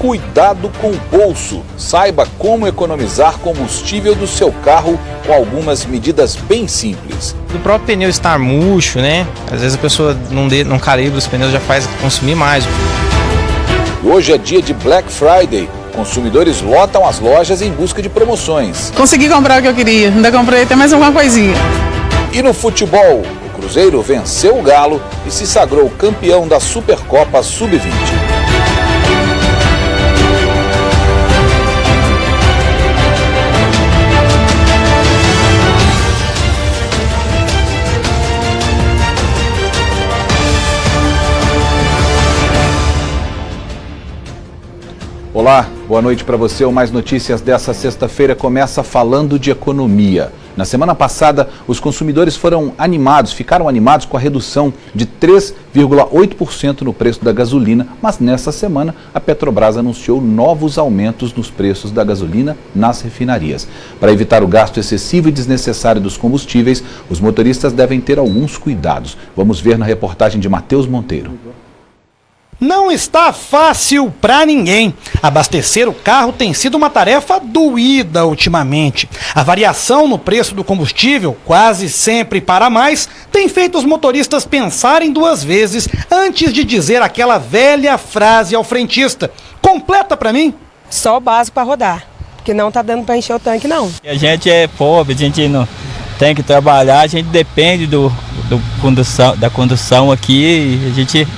Cuidado com o bolso. Saiba como economizar combustível do seu carro com algumas medidas bem simples. O próprio pneu estar murcho, né? Às vezes a pessoa não calibra os pneus, já faz consumir mais. Hoje é dia de Black Friday. Consumidores lotam as lojas em busca de promoções. Consegui comprar o que eu queria, ainda comprei até mais alguma coisinha. E no futebol, o Cruzeiro venceu o Galo e se sagrou campeão da Supercopa Sub-20. Olá, boa noite para você. O Mais Notícias dessa sexta-feira começa falando de economia. Na semana passada, os consumidores ficaram animados com a redução de 3,8% no preço da gasolina, mas nessa semana a Petrobras anunciou novos aumentos nos preços da gasolina nas refinarias. Para evitar o gasto excessivo e desnecessário dos combustíveis, os motoristas devem ter alguns cuidados. Vamos ver na reportagem de Matheus Monteiro. Não está fácil para ninguém. Abastecer o carro tem sido uma tarefa doída ultimamente. A variação no preço do combustível, quase sempre para mais, tem feito os motoristas pensarem duas vezes antes de dizer aquela velha frase ao frentista: completa para mim. Só o básico para rodar, porque não tá dando para encher o tanque não. A gente é pobre, a gente não tem que trabalhar, a gente depende da condução aqui, e a gente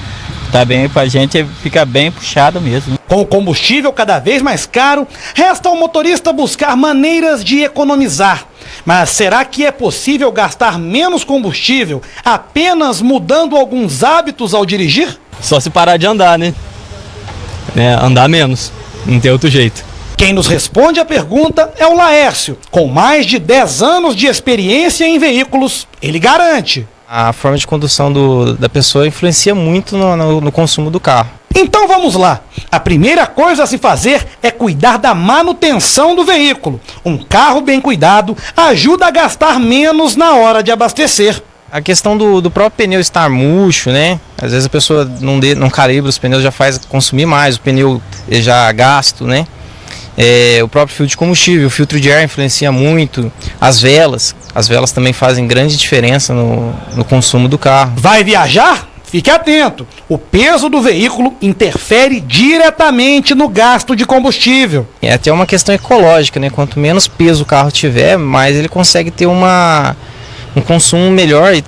tá bem, pra gente fica bem puxado mesmo. Com o combustível cada vez mais caro, resta ao motorista buscar maneiras de economizar. Mas será que é possível gastar menos combustível apenas mudando alguns hábitos ao dirigir? Só se parar de andar, né? Andar menos, não tem outro jeito. Quem nos responde a pergunta é o Laércio. Com mais de 10 anos de experiência em veículos, ele garante: a forma de condução da pessoa influencia muito no consumo do carro. Então vamos lá. A primeira coisa a se fazer é cuidar da manutenção do veículo. Um carro bem cuidado ajuda a gastar menos na hora de abastecer. A questão do próprio pneu estar murcho, né? Às vezes a pessoa não calibra os pneus, já faz consumir mais, o pneu já gasto, né? O próprio filtro de combustível, o filtro de ar influencia muito, as velas também fazem grande diferença no consumo do carro. Vai viajar? Fique atento, o peso do veículo interfere diretamente no gasto de combustível. É até uma questão ecológica, né? Quanto menos peso o carro tiver, mais ele consegue ter um consumo melhor e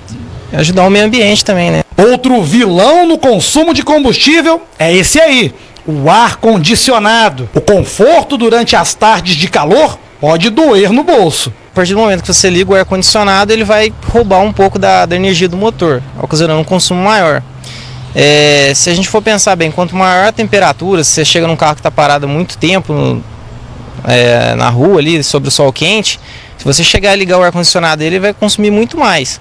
ajudar o meio ambiente também, né? Outro vilão no consumo de combustível é esse aí: o ar-condicionado. O conforto durante as tardes de calor pode doer no bolso. A partir do momento que você liga o ar-condicionado, ele vai roubar um pouco da energia do motor, ocasionando um consumo maior. Se a gente for pensar bem, quanto maior a temperatura, se você chega num carro que está parado há muito tempo na rua ali, sobre o sol quente, se você chegar e ligar o ar-condicionado, ele vai consumir muito mais.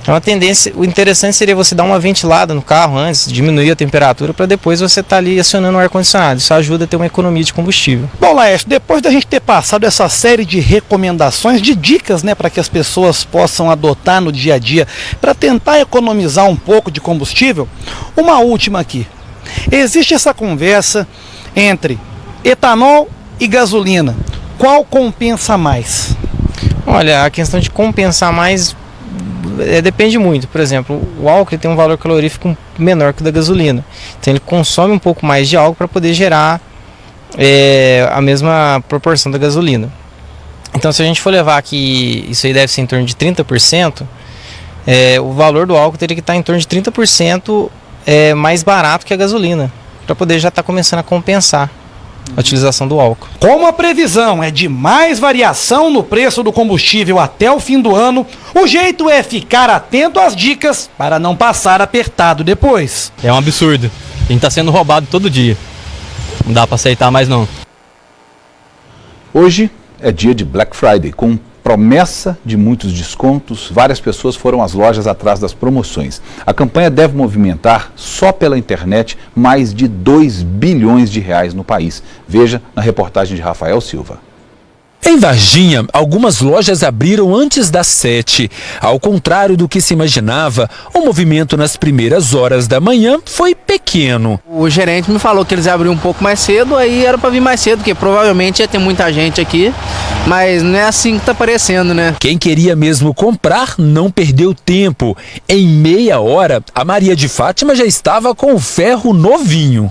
Então a tendência, o interessante seria você dar uma ventilada no carro antes, diminuir a temperatura para depois você estar ali acionando o ar-condicionado. Isso ajuda a ter uma economia de combustível. Bom, Laércio, depois da gente ter passado essa série de recomendações, de dicas, né, para que as pessoas possam adotar no dia a dia para tentar economizar um pouco de combustível, uma última aqui. Existe essa conversa entre etanol e gasolina. Qual compensa mais? Olha, a questão de compensar mais depende muito. Por exemplo, o álcool tem um valor calorífico menor que o da gasolina, então ele consome um pouco mais de álcool para poder gerar a mesma proporção da gasolina. Então, se a gente for levar que isso aí deve ser em torno de 30%, o valor do álcool teria que estar em torno de 30% mais barato que a gasolina, para poder já estar começando a compensar a utilização do álcool. Como a previsão é de mais variação no preço do combustível até o fim do ano, o jeito é ficar atento às dicas para não passar apertado depois. É um absurdo. A gente está sendo roubado todo dia. Não dá para aceitar mais não. Hoje é dia de Black Friday, com promessa de muitos descontos. Várias pessoas foram às lojas atrás das promoções. A campanha deve movimentar, só pela internet, mais de 2 bilhões de reais no país. Veja na reportagem de Rafael Silva. Em Varginha, algumas lojas abriram antes das 7. Ao contrário do que se imaginava, o movimento nas primeiras horas da manhã foi pequeno. O gerente me falou que eles abriam um pouco mais cedo, aí era para vir mais cedo, porque provavelmente ia ter muita gente aqui, mas não é assim que tá parecendo, né? Quem queria mesmo comprar não perdeu tempo. Em meia hora, a Maria de Fátima já estava com o ferro novinho.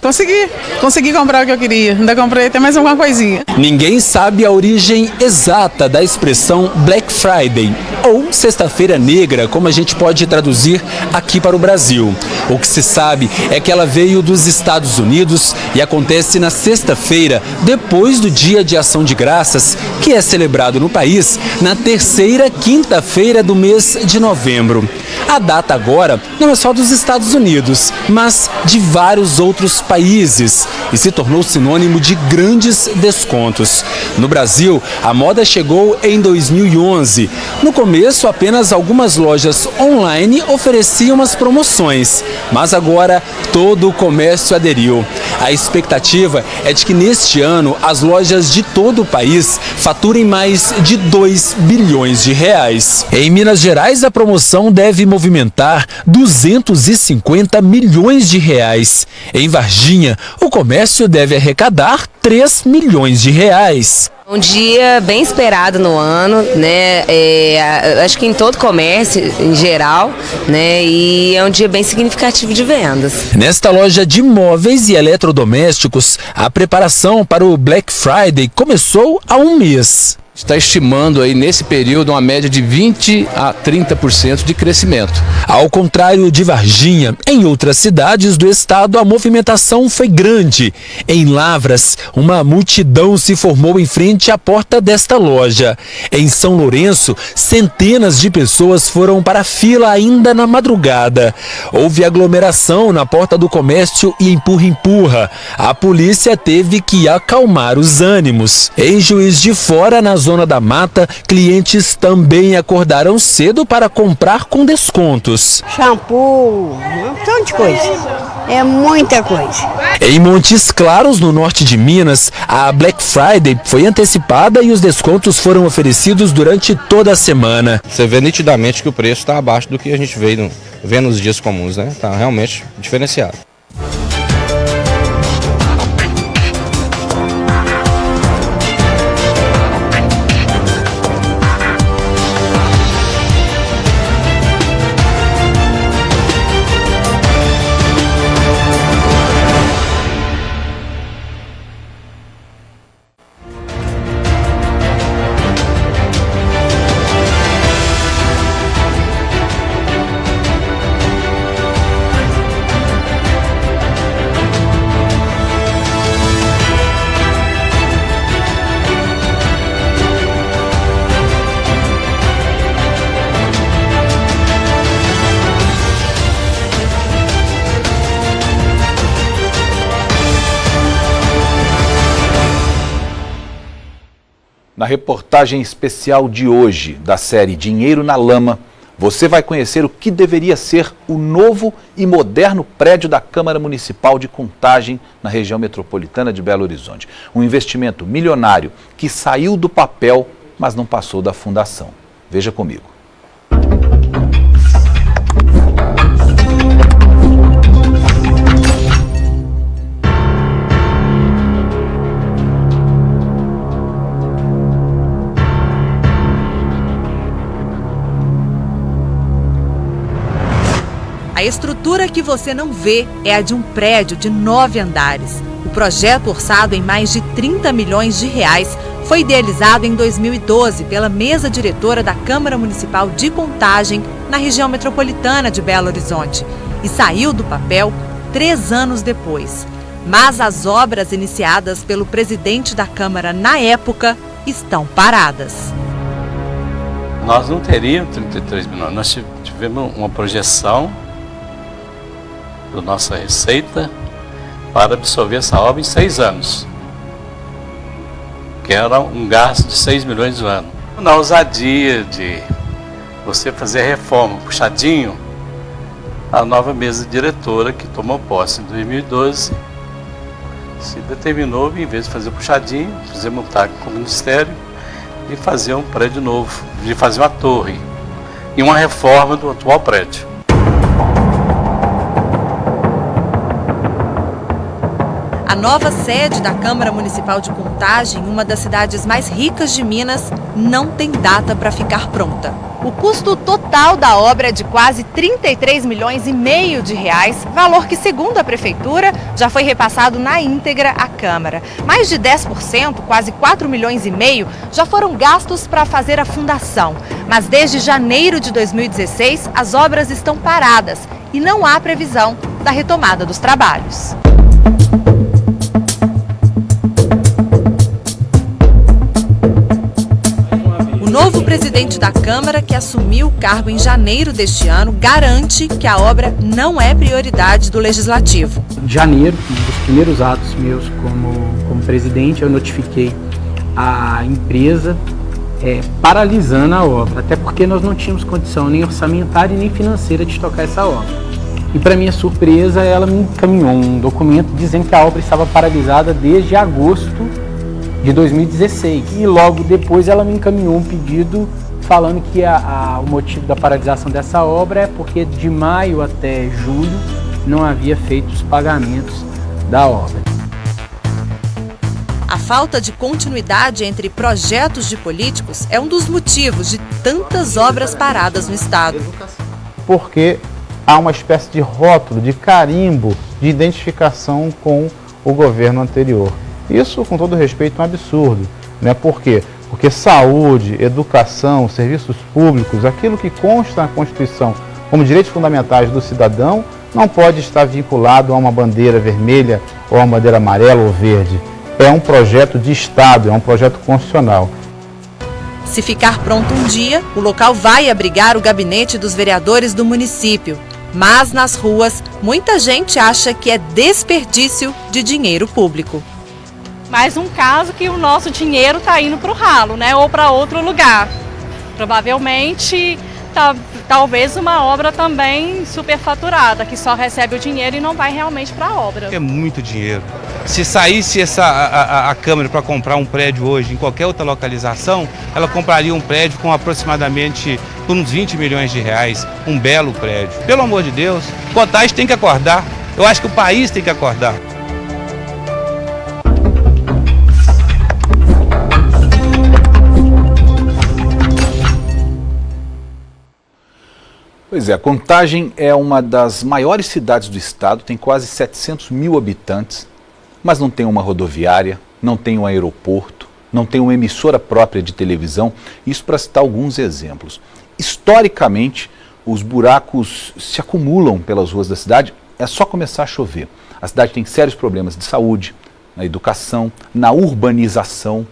Consegui comprar o que eu queria. Ainda comprei até mais alguma coisinha. Ninguém sabe a origem exata da expressão Black Friday, ou Sexta-feira Negra, como a gente pode traduzir aqui para o Brasil. O que se sabe é que ela veio dos Estados Unidos e acontece na sexta-feira, depois do Dia de Ação de Graças, que é celebrado no país na terceira quinta-feira do mês de novembro. A data agora não é só dos Estados Unidos, mas de vários outros países e se tornou sinônimo de grandes descontos. No Brasil, a moda chegou em 2011. No começo, apenas algumas lojas online ofereciam as promoções, mas agora todo o comércio aderiu. A expectativa é de que neste ano as lojas de todo o país faturem mais de 2 bilhões de reais. Em Minas Gerais, a promoção deve movimentar 250 milhões de reais. Em Varginha, o comércio deve arrecadar 3 milhões de reais. Um dia bem esperado no ano, né? Acho que em todo comércio em geral, né? E é um dia bem significativo de vendas. Nesta loja de móveis e eletrodomésticos, a preparação para o Black Friday começou há um mês. Está estimando aí nesse período uma média de 20 a 30% de crescimento. Ao contrário de Varginha, em outras cidades do estado a movimentação foi grande. Em Lavras, uma multidão se formou em frente à porta desta loja. Em São Lourenço, centenas de pessoas foram para a fila ainda na madrugada. Houve aglomeração na porta do comércio e empurra-empurra. A polícia teve que acalmar os ânimos. Em Juiz de Fora, na Zona da Mata, clientes também acordaram cedo para comprar com descontos. Shampoo, um tanto de coisa. É muita coisa. Em Montes Claros, no norte de Minas, a Black Friday foi antecipada e os descontos foram oferecidos durante toda a semana. Você vê nitidamente que o preço está abaixo do que a gente vê nos dias comuns, né? Está realmente diferenciado. Na reportagem especial de hoje, da série Dinheiro na Lama, você vai conhecer o que deveria ser o novo e moderno prédio da Câmara Municipal de Contagem, na região metropolitana de Belo Horizonte. Um investimento milionário que saiu do papel, mas não passou da fundação. Veja comigo. A estrutura que você não vê é a de um prédio de 9 andares. O projeto, orçado em mais de 30 milhões de reais, foi idealizado em 2012 pela mesa diretora da Câmara Municipal de Contagem, na região metropolitana de Belo Horizonte, e saiu do papel 3 anos depois. Mas as obras iniciadas pelo presidente da Câmara na época estão paradas. Nós não teríamos 33 milhões, nós tivemos uma projeção da nossa receita para absorver essa obra em 6 anos, que era um gasto de 6 milhões no ano. Na ousadia de você fazer a reforma puxadinho, a nova mesa diretora que tomou posse em 2012 se determinou, em vez de fazer puxadinho, fazer montar com o Ministério de fazer um prédio novo, de fazer uma torre e uma reforma do atual prédio. A nova sede da Câmara Municipal de Contagem, uma das cidades mais ricas de Minas, não tem data para ficar pronta. O custo total da obra é de quase 33 milhões e meio de reais, valor que, segundo a Prefeitura, já foi repassado na íntegra à Câmara. Mais de 10%, quase 4 milhões e meio, já foram gastos para fazer a fundação. Mas desde janeiro de 2016, as obras estão paradas e não há previsão da retomada dos trabalhos. O novo presidente da Câmara, que assumiu o cargo em janeiro deste ano, garante que a obra não é prioridade do Legislativo. Em janeiro, um dos primeiros atos meus como presidente, eu notifiquei a empresa paralisando a obra, até porque nós não tínhamos condição nem orçamentária e nem financeira de tocar essa obra. E, para minha surpresa, ela me encaminhou um documento dizendo que a obra estava paralisada desde agosto de 2016. E logo depois ela me encaminhou um pedido falando que o motivo da paralisação dessa obra é porque de maio até julho não havia feito os pagamentos da obra. A falta de continuidade entre projetos de políticos é um dos motivos de tantas obras paradas no estado. Porque há uma espécie de rótulo, de carimbo, de identificação com o governo anterior. Isso, com todo respeito, é um absurdo, né? Por quê? Porque saúde, educação, serviços públicos, aquilo que consta na Constituição como direitos fundamentais do cidadão, não pode estar vinculado a uma bandeira vermelha ou a uma bandeira amarela ou verde. É um projeto de Estado, é um projeto constitucional. Se ficar pronto um dia, o local vai abrigar o gabinete dos vereadores do município. Mas nas ruas, muita gente acha que é desperdício de dinheiro público. Mais um caso que o nosso dinheiro está indo para o ralo, né? Ou para outro lugar. Provavelmente, talvez uma obra também superfaturada, que só recebe o dinheiro e não vai realmente para a obra. É muito dinheiro. Se saísse a Câmara para comprar um prédio hoje em qualquer outra localização, ela compraria um prédio com aproximadamente uns 20 milhões de reais, um belo prédio. Pelo amor de Deus, Contagem tem que acordar. Eu acho que o país tem que acordar. Pois é, Contagem é uma das maiores cidades do estado, tem quase 700 mil habitantes, mas não tem uma rodoviária, não tem um aeroporto, não tem uma emissora própria de televisão, isso para citar alguns exemplos. Historicamente, os buracos se acumulam pelas ruas da cidade, é só começar a chover. A cidade tem sérios problemas de saúde, na educação, na urbanização.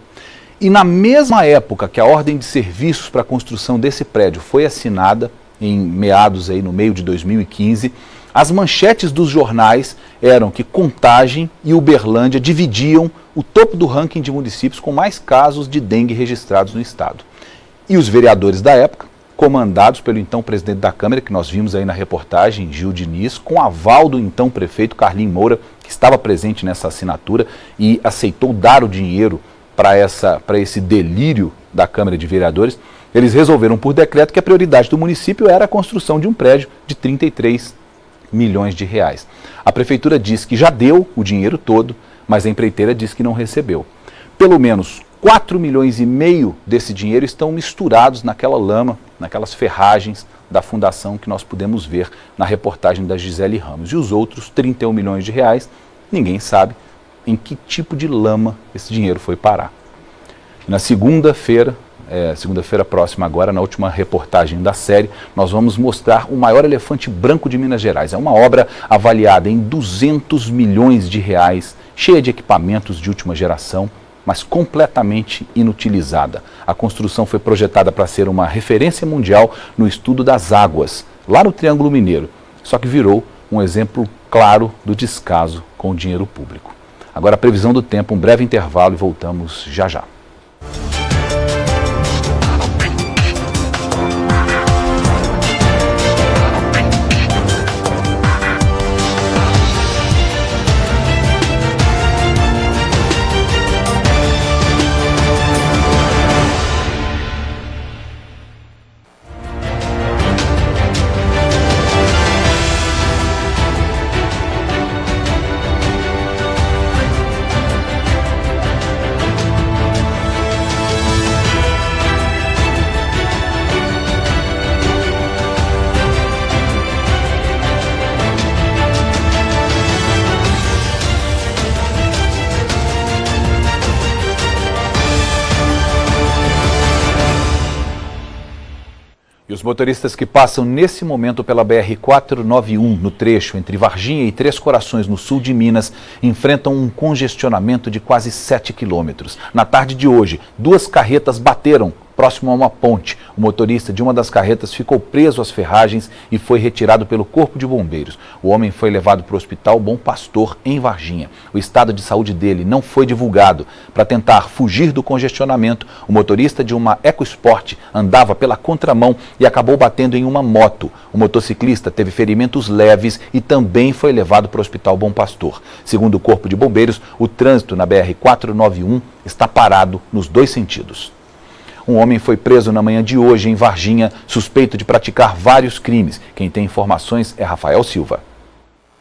E na mesma época que a ordem de serviços para a construção desse prédio foi assinada, em meados aí no meio de 2015, as manchetes dos jornais eram que Contagem e Uberlândia dividiam o topo do ranking de municípios com mais casos de dengue registrados no estado. E os vereadores da época, comandados pelo então presidente da Câmara, que nós vimos aí na reportagem, Gil Diniz, com aval do então prefeito Carlinhos Moura, que estava presente nessa assinatura e aceitou dar o dinheiro para esse delírio da Câmara de Vereadores, eles resolveram por decreto que a prioridade do município era a construção de um prédio de 33 milhões de reais. A prefeitura disse que já deu o dinheiro todo, mas a empreiteira disse que não recebeu. Pelo menos 4 milhões e meio desse dinheiro estão misturados naquela lama, naquelas ferragens da fundação que nós pudemos ver na reportagem da Gisele Ramos. E os outros 31 milhões de reais, ninguém sabe em que tipo de lama esse dinheiro foi parar. Na segunda-feira próxima agora, na última reportagem da série, nós vamos mostrar o maior elefante branco de Minas Gerais. É uma obra avaliada em 200 milhões de reais, cheia de equipamentos de última geração, mas completamente inutilizada. A construção foi projetada para ser uma referência mundial no estudo das águas, lá no Triângulo Mineiro, só que virou um exemplo claro do descaso com o dinheiro público. Agora a previsão do tempo, um breve intervalo e voltamos já já. Os motoristas que passam nesse momento pela BR-491, no trecho entre Varginha e Três Corações, no sul de Minas, enfrentam um congestionamento de quase 7 quilômetros. Na tarde de hoje, 2 carretas bateram próximo a uma ponte. O motorista de uma das carretas ficou preso às ferragens e foi retirado pelo Corpo de Bombeiros. O homem foi levado para o Hospital Bom Pastor, em Varginha. O estado de saúde dele não foi divulgado. Para tentar fugir do congestionamento, o motorista de uma EcoSport andava pela contramão e acabou batendo em uma moto. O motociclista teve ferimentos leves e também foi levado para o Hospital Bom Pastor. Segundo o Corpo de Bombeiros, o trânsito na BR-491 está parado nos 2 sentidos. Um homem foi preso na manhã de hoje em Varginha, suspeito de praticar vários crimes. Quem tem informações é Rafael Silva.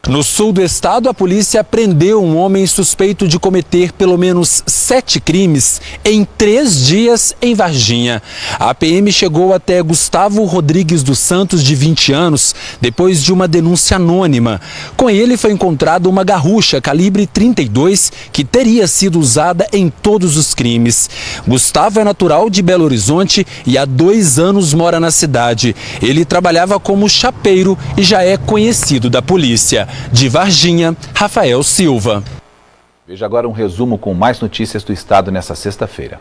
No sul do estado, a polícia prendeu um homem suspeito de cometer pelo menos 7 crimes em 3 dias em Varginha. A PM chegou até Gustavo Rodrigues dos Santos, de 20 anos, depois de uma denúncia anônima. Com ele foi encontrada uma garrucha calibre 32 que teria sido usada em todos os crimes. Gustavo é natural de Belo Horizonte e há 2 anos mora na cidade. Ele trabalhava como chapeiro e já é conhecido da polícia. De Varginha, Rafael Silva. Veja agora um resumo com mais notícias do estado nessa sexta-feira.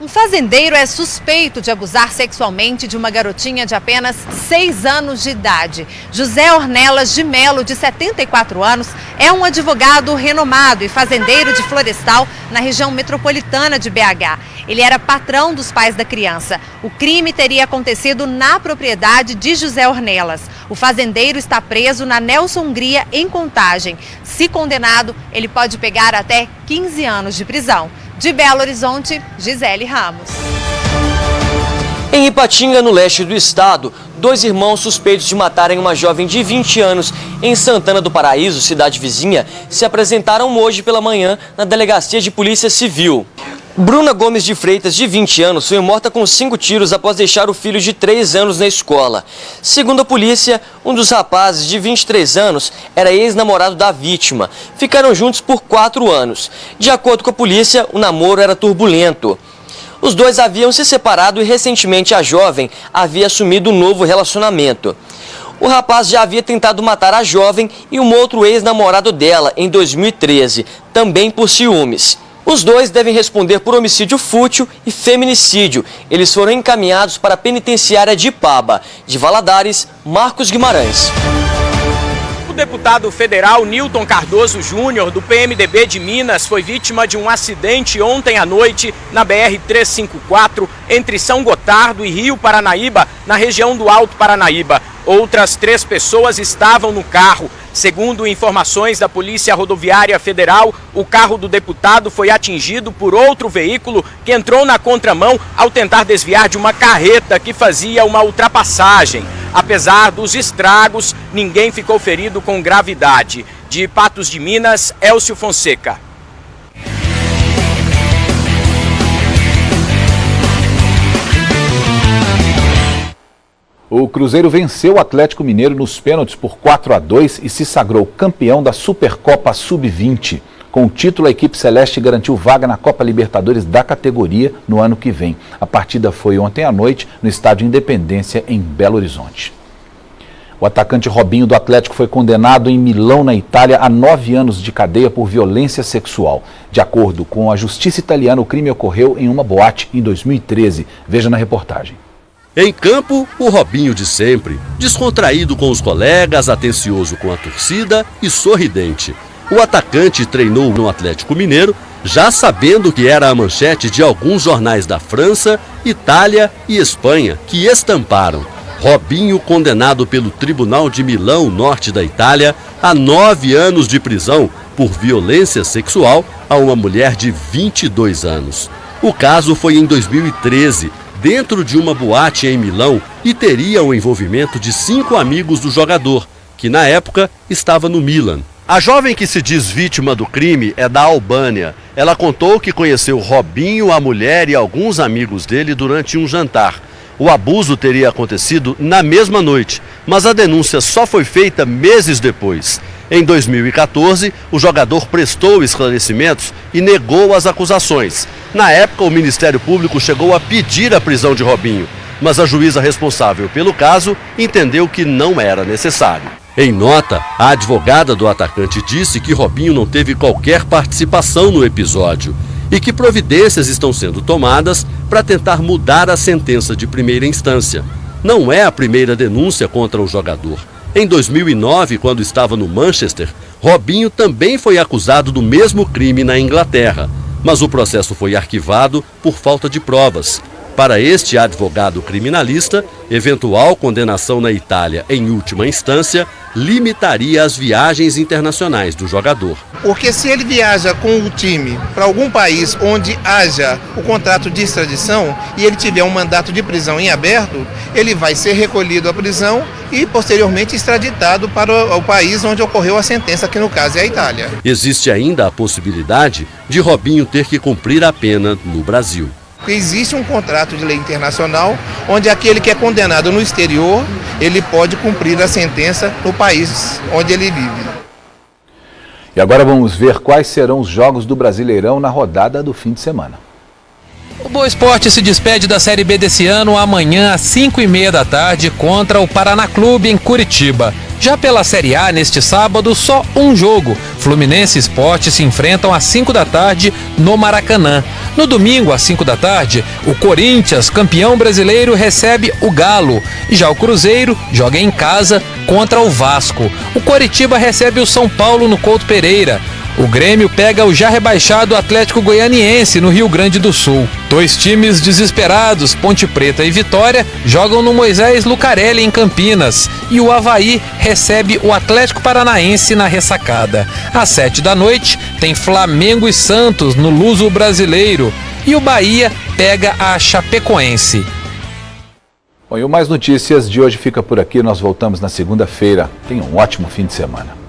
Um fazendeiro é suspeito de abusar sexualmente de uma garotinha de apenas 6 anos de idade. José Ornelas de Melo, de 74 anos, é um advogado renomado e fazendeiro de Florestal, na região metropolitana de BH. Ele era patrão dos pais da criança. O crime teria acontecido na propriedade de José Ornelas. O fazendeiro está preso na Nelson Hungria, em Contagem. Se condenado, ele pode pegar até 15 anos de prisão. De Belo Horizonte, Gisele Ramos. Em Ipatinga, no leste do estado, 2 irmãos suspeitos de matarem uma jovem de 20 anos em Santana do Paraíso, cidade vizinha, se apresentaram hoje pela manhã na Delegacia de Polícia Civil. Bruna Gomes de Freitas, de 20 anos, foi morta com 5 tiros após deixar o filho de 3 anos na escola. Segundo a polícia, um dos rapazes, de 23 anos, era ex-namorado da vítima. Ficaram juntos por 4 anos. De acordo com a polícia, o namoro era turbulento. Os dois haviam se separado e recentemente a jovem havia assumido um novo relacionamento. O rapaz já havia tentado matar a jovem e um outro ex-namorado dela em 2013, também por ciúmes. Os dois devem responder por homicídio fútil e feminicídio. Eles foram encaminhados para a penitenciária de Ipaba. De Valadares, Marcos Guimarães. O deputado federal Nilton Cardoso Júnior, do PMDB de Minas, foi vítima de um acidente ontem à noite na BR-354, entre São Gotardo e Rio Paranaíba, na região do Alto Paranaíba. Outras 3 pessoas estavam no carro. Segundo informações da Polícia Rodoviária Federal, o carro do deputado foi atingido por outro veículo que entrou na contramão ao tentar desviar de uma carreta que fazia uma ultrapassagem. Apesar dos estragos, ninguém ficou ferido com gravidade. De Patos de Minas, Elcio Fonseca. O Cruzeiro venceu o Atlético Mineiro nos pênaltis por 4-2 e se sagrou campeão da Supercopa Sub-20. Com o título, a equipe celeste garantiu vaga na Copa Libertadores da categoria no ano que vem. A partida foi ontem à noite no Estádio Independência, em Belo Horizonte. O atacante Robinho do Atlético foi condenado em Milão, na Itália, a 9 anos de cadeia por violência sexual. De acordo com a justiça italiana, o crime ocorreu em uma boate em 2013. Veja na reportagem. Em campo, o Robinho de sempre, descontraído com os colegas, atencioso com a torcida e sorridente. O atacante treinou no Atlético Mineiro, já sabendo que era a manchete de alguns jornais da França, Itália e Espanha, que estamparam: Robinho condenado pelo Tribunal de Milão, norte da Itália, a 9 anos de prisão por violência sexual a uma mulher de 22 anos. O caso foi em 2013, dentro de uma boate em Milão, e teria o envolvimento de 5 amigos do jogador, que na época estava no Milan. A jovem que se diz vítima do crime é da Albânia. Ela contou que conheceu Robinho, a mulher e alguns amigos dele durante um jantar. O abuso teria acontecido na mesma noite, mas a denúncia só foi feita meses depois. Em 2014, o jogador prestou esclarecimentos e negou as acusações. Na época, o Ministério Público chegou a pedir a prisão de Robinho, mas a juíza responsável pelo caso entendeu que não era necessário. Em nota, a advogada do atacante disse que Robinho não teve qualquer participação no episódio e que providências estão sendo tomadas para tentar mudar a sentença de primeira instância. Não é a primeira denúncia contra o jogador. Em 2009, quando estava no Manchester, Robinho também foi acusado do mesmo crime na Inglaterra, mas o processo foi arquivado por falta de provas. Para este advogado criminalista, eventual condenação na Itália em última instância limitaria as viagens internacionais do jogador. Porque se ele viaja com o time para algum país onde haja o contrato de extradição e ele tiver um mandato de prisão em aberto, ele vai ser recolhido à prisão e posteriormente extraditado para o país onde ocorreu a sentença, que no caso é a Itália. Existe ainda a possibilidade de Robinho ter que cumprir a pena no Brasil. Existe um contrato de lei internacional onde aquele que é condenado no exterior, ele pode cumprir a sentença no país onde ele vive. E agora vamos ver quais serão os jogos do Brasileirão na rodada do fim de semana. O Boa Esporte se despede da Série B desse ano amanhã às 5h30 da tarde contra o Paraná Clube em Curitiba. Já pela Série A, neste sábado, só um jogo. Fluminense e Sport se enfrentam às 5 da tarde no Maracanã. No domingo, às 5 da tarde, o Corinthians, campeão brasileiro, recebe o Galo. Já o Cruzeiro joga em casa contra o Vasco. O Coritiba recebe o São Paulo no Couto Pereira. O Grêmio pega o já rebaixado Atlético Goianiense no Rio Grande do Sul. Dois times desesperados, Ponte Preta e Vitória, jogam no Moisés Lucarelli em Campinas. E o Avaí recebe o Atlético Paranaense na Ressacada. Às 7 da noite tem Flamengo e Santos no Luso Brasileiro. E o Bahia pega a Chapecoense. Bom, e o Mais Notícias de hoje fica por aqui. Nós voltamos na segunda-feira. Tenha um ótimo fim de semana.